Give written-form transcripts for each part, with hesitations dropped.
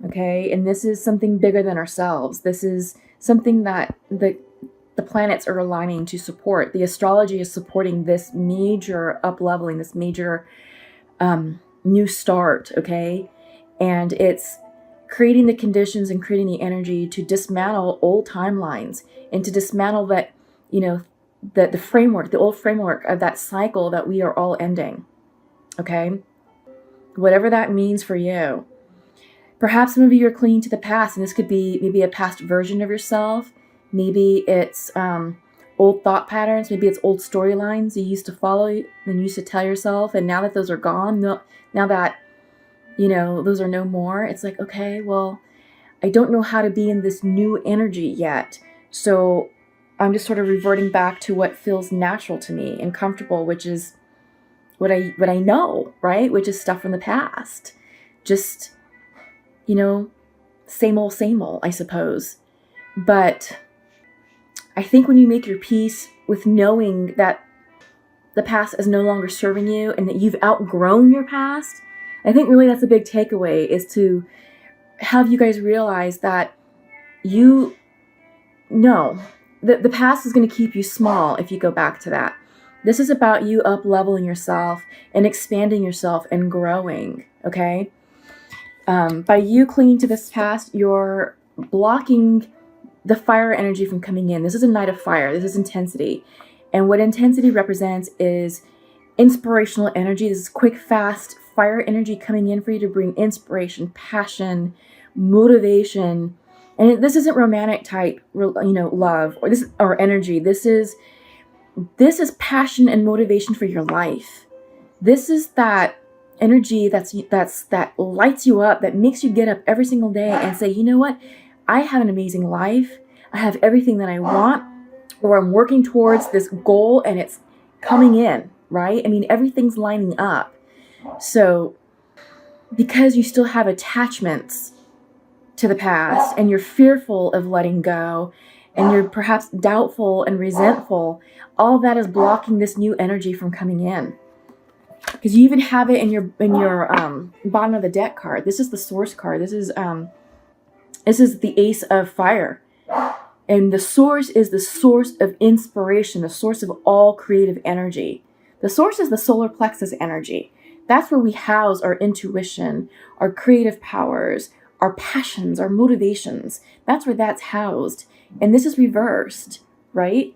Okay. And this is something bigger than ourselves. This is something that the planets are aligning to support. The astrology is supporting this major up-leveling, this major new start, okay? And it's creating the conditions and creating the energy to dismantle old timelines and to dismantle that, the framework, the old framework of that cycle that we are all ending, okay? Whatever that means for you. Perhaps some of you are clinging to the past, and this could be maybe a past version of yourself. Maybe it's old thought patterns. Maybe it's old storylines you used to follow and you used to tell yourself. And now that those are gone, now that, those are no more, it's like, okay, well, I don't know how to be in this new energy yet. So I'm just sort of reverting back to what feels natural to me and comfortable, which is what I know, right? Which is stuff from the past. Just, same old, I suppose. But I think when you make your peace with knowing that the past is no longer serving you and that you've outgrown your past, I think really that's a big takeaway, is to have you guys realize that the past is going to keep you small if you go back to that. This is about you up-leveling yourself and expanding yourself and growing, okay? By you clinging to this past, you're blocking the fire energy from coming in. This is a night of fire. This is intensity. And what intensity represents is inspirational energy. This is quick, fast fire energy coming in for you to bring inspiration, passion, motivation. And this isn't romantic type, love or energy. This is passion and motivation for your life. This is that energy that lights you up, that makes you get up every single day and say, you know what? I have an amazing life. I have everything that I want, or I'm working towards this goal and it's coming in, right? I mean, everything's lining up. So because you still have attachments to the past and you're fearful of letting go and you're perhaps doubtful and resentful, all of that is blocking this new energy from coming in. Because you even have it in your bottom of the deck card. This is the source card. This is the Ace of Fire. And the source is the source of inspiration, the source of all creative energy. The source is the solar plexus energy. That's where we house our intuition, our creative powers, our passions, our motivations. That's where that's housed. And this is reversed, right?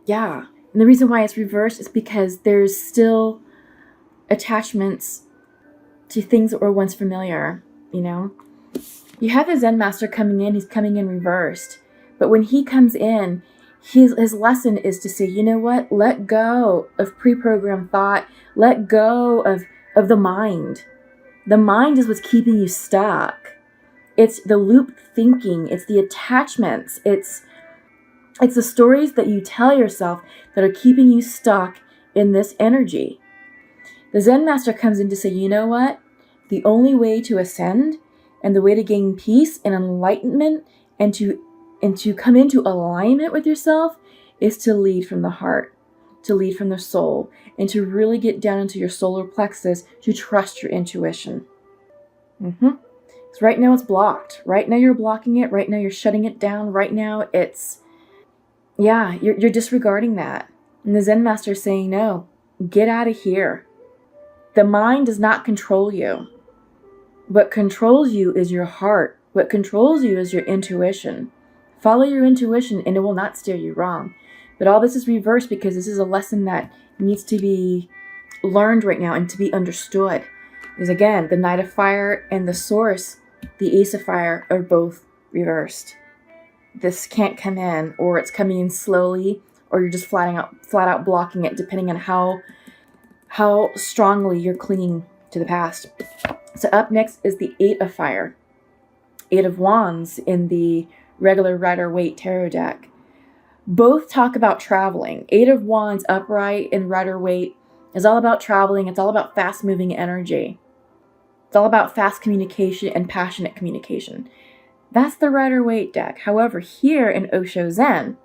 Yeah. And the reason why it's reversed is because there's still attachments to things that were once familiar, You have the Zen master coming in. He's coming in reversed. But when he comes in, his lesson is to say, you know what? Let go of pre-programmed thought. Let go of the mind. The mind is what's keeping you stuck. It's the loop thinking. It's the attachments. It's the stories that you tell yourself that are keeping you stuck in this energy. The Zen master comes in to say, you know what? The only way to ascend and the way to gain peace and enlightenment and to come into alignment with yourself is to lead from the heart, to lead from the soul, and to really get down into your solar plexus, to trust your intuition. So right now it's blocked. Right now you're blocking it. Right now you're shutting it down. Right now you're disregarding that. And the Zen master is saying, no, get out of here. The mind does not control you. What controls you is your heart. What controls you is your intuition. Follow your intuition and it will not steer you wrong. But all this is reversed because this is a lesson that needs to be learned right now and to be understood. Because again, the Knight of Fire and the Source, the Ace of Fire, are both reversed. This can't come in, or it's coming in slowly, or you're just flat out blocking it, depending on how strongly you're clinging to the past. So up next is the Eight of Fire. Eight of Wands in the regular Rider-Waite tarot deck. Both talk about traveling. Eight of Wands upright in Rider-Waite is all about traveling. It's all about fast-moving energy. It's all about fast communication and passionate communication. That's the Rider-Waite deck. However, here in Osho Zen,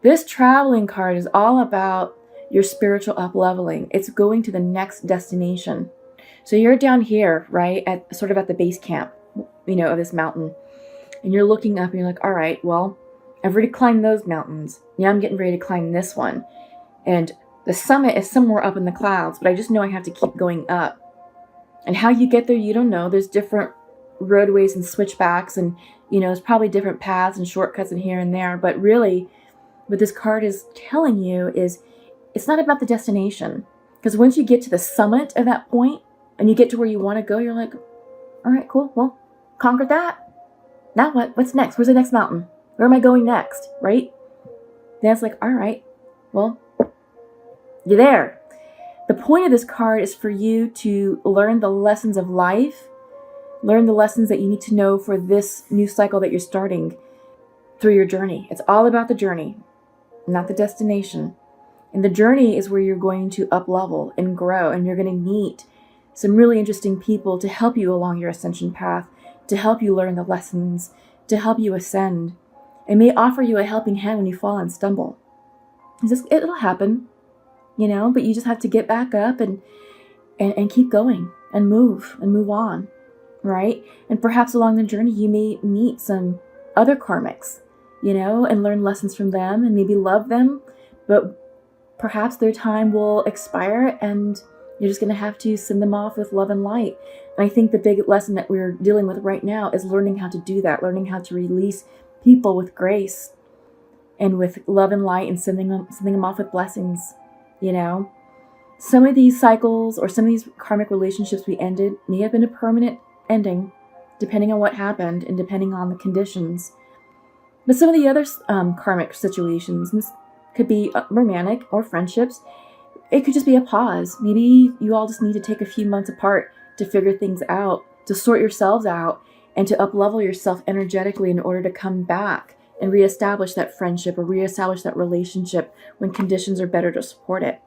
this traveling card is all about your spiritual up-leveling. It's going to the next destination. So you're down here, right, at the base camp. of this mountain. And you're looking up and you're like, all right, well, I've already climbed those mountains. Now I'm getting ready to climb this one. And the summit is somewhere up in the clouds, but I just know I have to keep going up. And how you get there, you don't know. There's different roadways and switchbacks, and there's probably different paths and shortcuts in here and there. But really, what this card is telling you is it's not about the destination. Because once you get to the summit of that point and you get to where you want to go, you're like, all right, cool. Well, conquered that. Now what? What's next? Where's the next mountain? Where am I going next? Right? Then it's like, all right, well, you're there. The point of this card is for you to learn the lessons of life, learn the lessons that you need to know for this new cycle that you're starting through your journey. It's all about the journey, not the destination. And the journey is where you're going to up level and grow, and you're going to meet some really interesting people to help you along your ascension path, to help you learn the lessons, to help you ascend. It may offer you a helping hand when you fall and stumble. It'll happen, but you just have to get back up and keep going and move on, right? And perhaps along the journey, you may meet some other karmics, and learn lessons from them and maybe love them, but perhaps their time will expire and you're just going to have to send them off with love and light. And I think the big lesson that we're dealing with right now is learning how to do that, learning how to release people with grace and with love and light, and sending them off with blessings. Some of these cycles or some of these karmic relationships we ended may have been a permanent ending, depending on what happened and depending on the conditions. But some of the other karmic situations, and this could be romantic or friendships, it could just be a pause. Maybe you all just need to take a few months apart to figure things out, to sort yourselves out, and to up-level yourself energetically in order to come back and reestablish that friendship or reestablish that relationship when conditions are better to support it.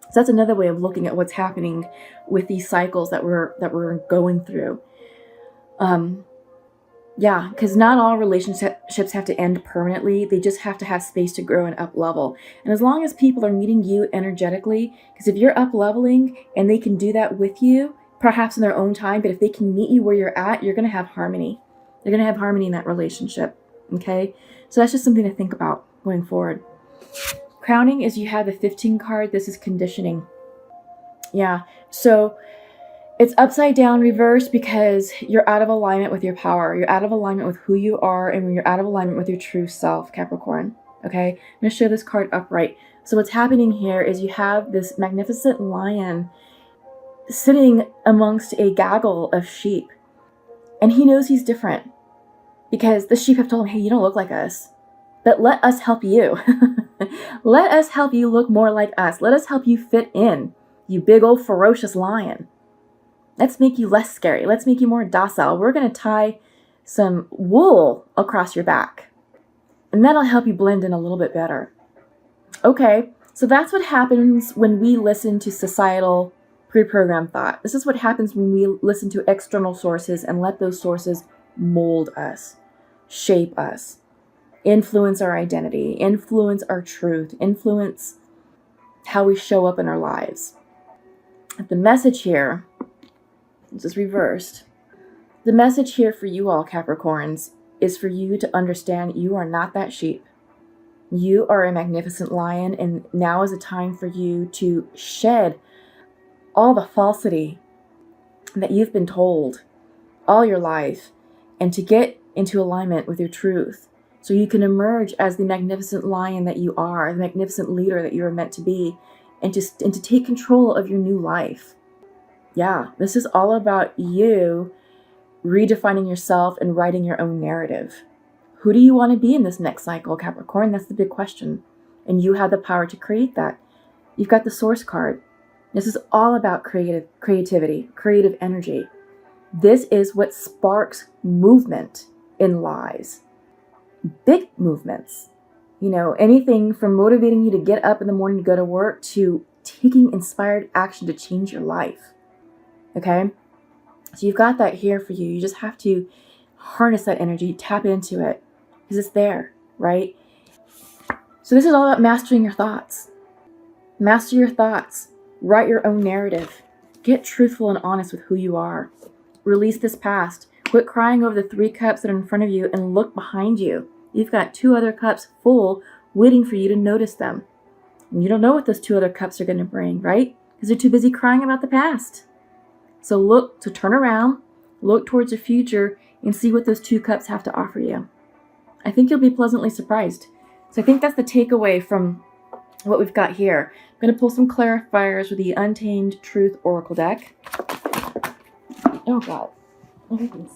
So that's another way of looking at what's happening with these cycles that we're going through. Because not all relationships have to end permanently. They just have to have space to grow and up level. And as long as people are meeting you energetically, because if you're up leveling and they can do that with you, perhaps in their own time, but if they can meet you where you're at, you're going to have harmony. You're going to have harmony in that relationship. Okay? So that's just something to think about going forward. Crowning is you have the 15 card. This is conditioning. Yeah. So it's upside down reversed because you're out of alignment with your power. You're out of alignment with who you are, and when you're out of alignment with your true self, Capricorn. Okay? I'm going to show this card upright. So what's happening here is you have this magnificent lion sitting amongst a gaggle of sheep. And he knows he's different because the sheep have told him, hey, you don't look like us, but let us help you. Let us help you look more like us. Let us help you fit in, you big old ferocious lion. Let's make you less scary. Let's make you more docile. We're going to tie some wool across your back, and that'll help you blend in a little bit better. Okay, so that's what happens when we listen to societal pre-programmed thought. This is what happens when we listen to external sources and let those sources mold us, shape us, influence our identity, influence our truth, influence how we show up in our lives. The message here, this is reversed. The message here for you all, Capricorns, is for you to understand you are not that sheep. You are a magnificent lion, and now is a time for you to shed all the falsity that you've been told all your life and to get into alignment with your truth so you can emerge as the magnificent lion that you are, the magnificent leader that you are meant to be, and to take control of your new life. Yeah, this is all about you redefining yourself and writing your own narrative. Who do you want to be in this next cycle, Capricorn? That's the big question. And you have the power to create that. You've got the source card. This is all about creativity, creative energy. This is what sparks movement in lives. Big movements. Anything from motivating you to get up in the morning to go to work to taking inspired action to change your life. Okay? So you've got that here for you. You just have to harness that energy, tap into it, because it's there, right? So this is all about mastering your thoughts. Master your thoughts. Write your own narrative. Get truthful and honest with who you are. Release this past. Quit crying over the 3 cups that are in front of you and look behind you. You've got 2 other cups full waiting for you to notice them. And you don't know what those 2 other cups are going to bring, right? Because they're too busy crying about the past. So turn around, look towards the future, and see what those 2 cups have to offer you. I think you'll be pleasantly surprised. So I think that's the takeaway from what we've got here. I'm going to pull some clarifiers with the Untamed Truth Oracle deck. Oh God, everything's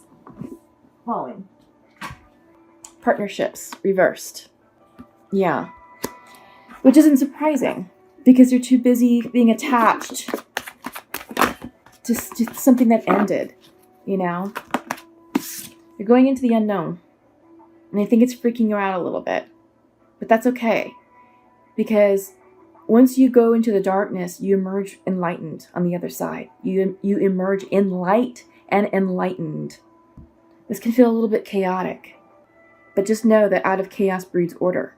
falling. Partnerships, reversed. Yeah. Which isn't surprising, because you're too busy being attached to something that ended, you know? You're going into the unknown. And I think it's freaking you out a little bit. But that's okay. Because once you go into the darkness, you emerge enlightened on the other side. You emerge in light and enlightened. This can feel a little bit chaotic. But just know that out of chaos breeds order.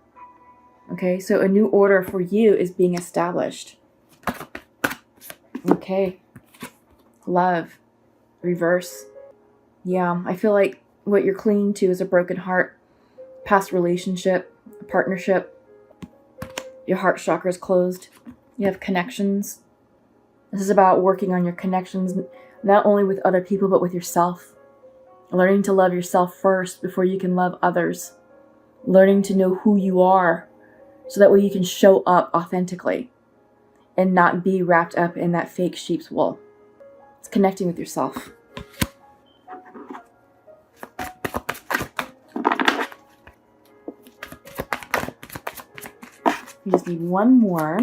Okay, so a new order for you is being established. Okay. Love. Reverse. Yeah, I feel like what you're clinging to is a broken heart, past relationship, a partnership. Your heart chakra is closed. You have connections. This is about working on your connections, not only with other people, but with yourself. Learning to love yourself first before you can love others. Learning to know who you are, so that way you can show up authentically and not be wrapped up in that fake sheep's wool. It's connecting with yourself. You just need one more.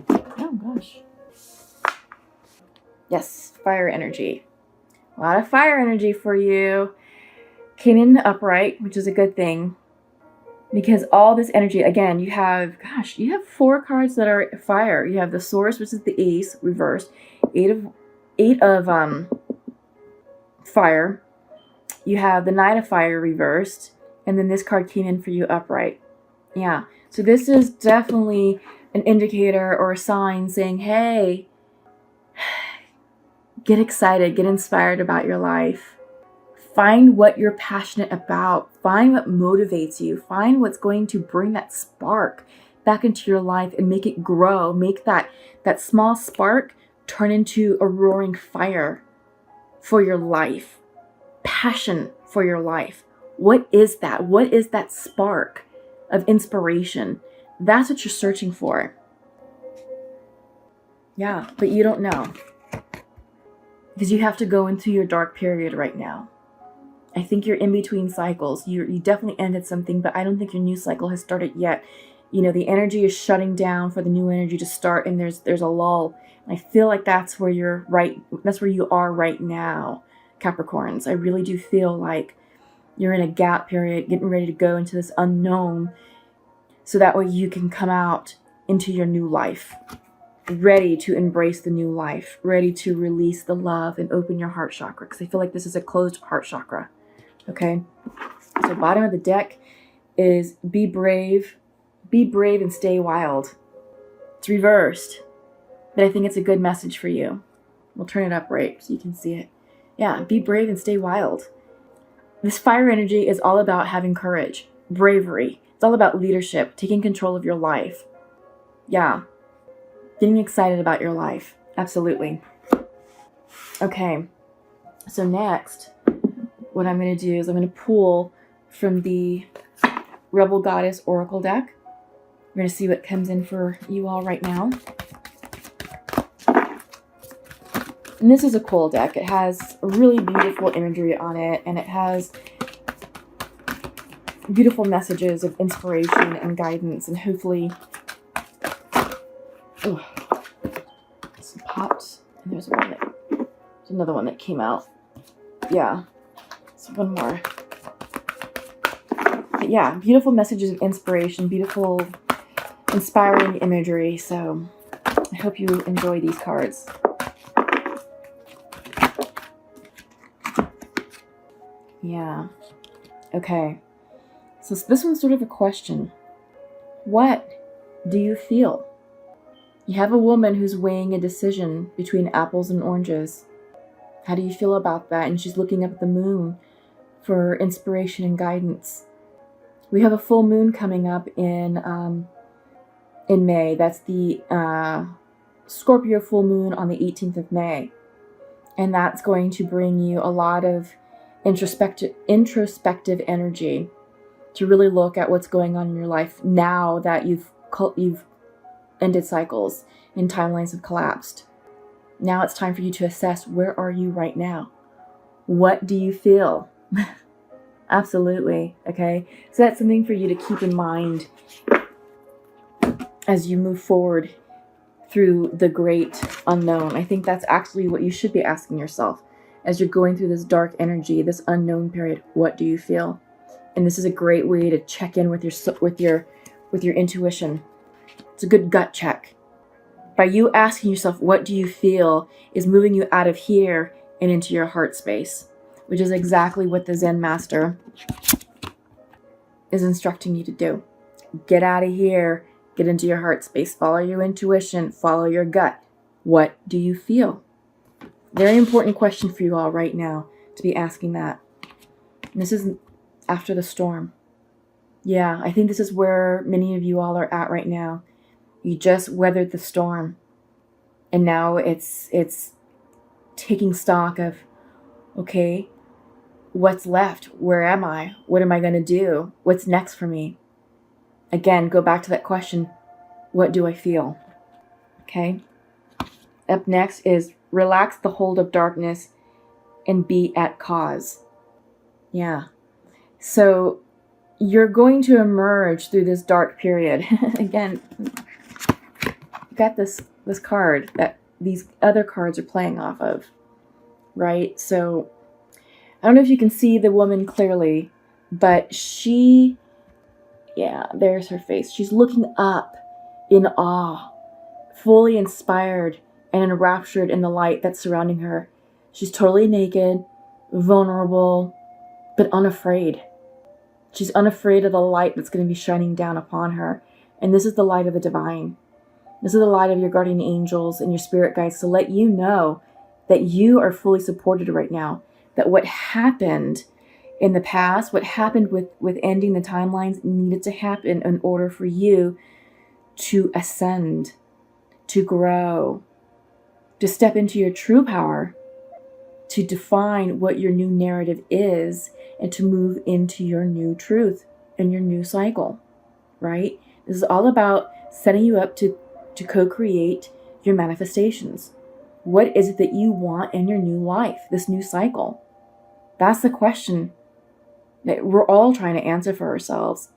Oh gosh. Yes, fire energy. A lot of fire energy for you. Came in upright, which is a good thing. Because all this energy, again, you have 4 cards that are fire. You have the Source, which is the Ace, reversed. 8 of fire. You have the Knight of Fire reversed. And then this card came in for you upright. Yeah. So this is definitely an indicator or a sign saying, hey, get excited, get inspired about your life. Find what you're passionate about. Find what motivates you. Find what's going to bring that spark back into your life and make it grow. Make that small spark turn into a roaring fire for your life. Passion for your life. What is that? What is that spark of inspiration? That's what you're searching for. Yeah, but you don't know. Because you have to go into your dark period right now. I think you're in between cycles. You definitely ended something, but I don't think your new cycle has started yet. You know, the energy is shutting down for the new energy to start, and there's a lull. I feel like that's where you're right. That's where you are right now, Capricorns. I really do feel like you're in a gap period, getting ready to go into this unknown, so that way you can come out into your new life, ready to embrace the new life, ready to release the love and open your heart chakra. Because I feel like this is a closed heart chakra. Okay, so bottom of the deck is be brave and stay wild. It's reversed, but I think it's a good message for you. We'll turn it up right so you can see it. Yeah, be brave and stay wild. This fire energy is all about having courage, bravery. It's all about leadership, taking control of your life. Yeah, getting excited about your life. Absolutely. Okay, so next, what I'm going to do is I'm going to pull from the Rebel Goddess Oracle deck. We're going to see what comes in for you all right now. And this is a cool deck. It has really beautiful imagery on it, and it has beautiful messages of inspiration and guidance, and hopefully... Oh, some pops. And there's another one that came out. Yeah. So one more. But yeah, beautiful messages of inspiration, beautiful, inspiring imagery. So I hope you enjoy these cards. Yeah. Okay. So this one's sort of a question. What do you feel? You have a woman who's weighing a decision between apples and oranges. How do you feel about that? And she's looking up at the moon for inspiration and guidance. We have a full moon coming up in May. That's the Scorpio full moon on the 18th of May. And that's going to bring you a lot of introspective energy to really look at what's going on in your life now that you've ended cycles and timelines have collapsed. Now it's time for you to assess, where are you right now? What do you feel? Absolutely. Okay. So that's something for you to keep in mind as you move forward through the great unknown. I think that's actually what you should be asking yourself as you're going through this dark energy, this unknown period. What do you feel? And this is a great way to check in with your intuition. It's a good gut check. By you asking yourself, what do you feel, is moving you out of here and into your heart space, which is exactly what the Zen master is instructing you to do. Get out of here, get into your heart space, follow your intuition, follow your gut. What do you feel? Very important question for you all right now to be asking that. And this is after the storm. Yeah, I think this is where many of you all are at right now. You just weathered the storm. And now it's taking stock of, okay, what's left? Where am I? What am I going to do? What's next for me? Again, go back to that question. What do I feel? Okay. Up next is relax the hold of darkness and be at cause. Yeah. So you're going to emerge through this dark period. Again, you got this card that these other cards are playing off of, right? So I don't know if you can see the woman clearly, but there's her face. She's looking up in awe, fully inspired and enraptured in the light that's surrounding her. She's totally naked, vulnerable, but unafraid. She's unafraid of the light that's going to be shining down upon her. And this is the light of the divine. This is the light of your guardian angels and your spirit guides to let you know that you are fully supported right now. That what happened in the past, what happened with ending the timelines, needed to happen in order for you to ascend, to grow, to step into your true power, to define what your new narrative is, and to move into your new truth and your new cycle, right? This is all about setting you up to co-create your manifestations. What is it that you want in your new life, this new cycle? That's the question that we're all trying to answer for ourselves.